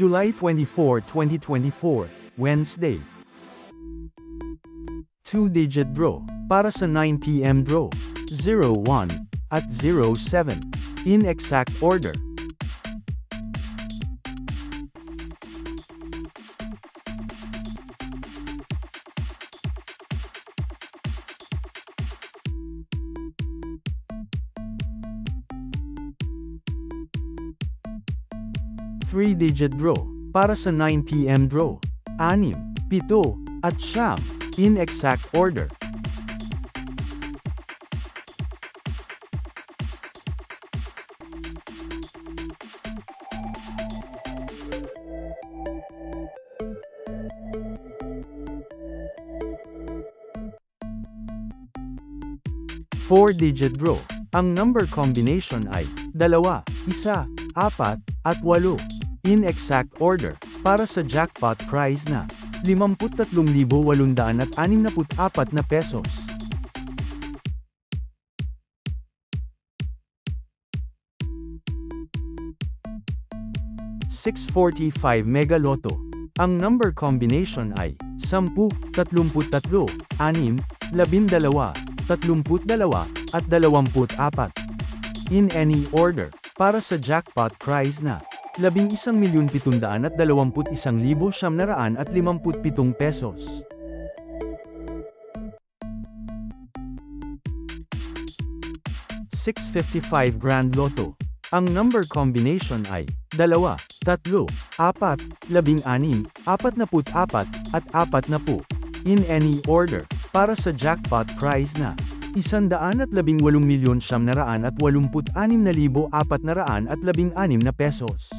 July 24, 2024, Wednesday. 2-digit draw, para sa 9 p.m. draw, 01 at 07, in exact order. Three-digit draw, para sa 9 p.m. draw, 6, 7, at 9, in exact order. Four-digit draw, ang number combination ay 2, 1, 4, at 8, in exact order, para sa jackpot prize na 53,864 na pesos. 645 Mega Lotto, ang number combination ay 10, 33, 6, 12, 32, at 24, in any order, para sa jackpot prize na 11,721,957 pesos. 655 Grand Lotto, ang number combination ay 2, 3, 4, 16, 44, at 40, in any order, para sa jackpot prize na 118,986,416 na pesos.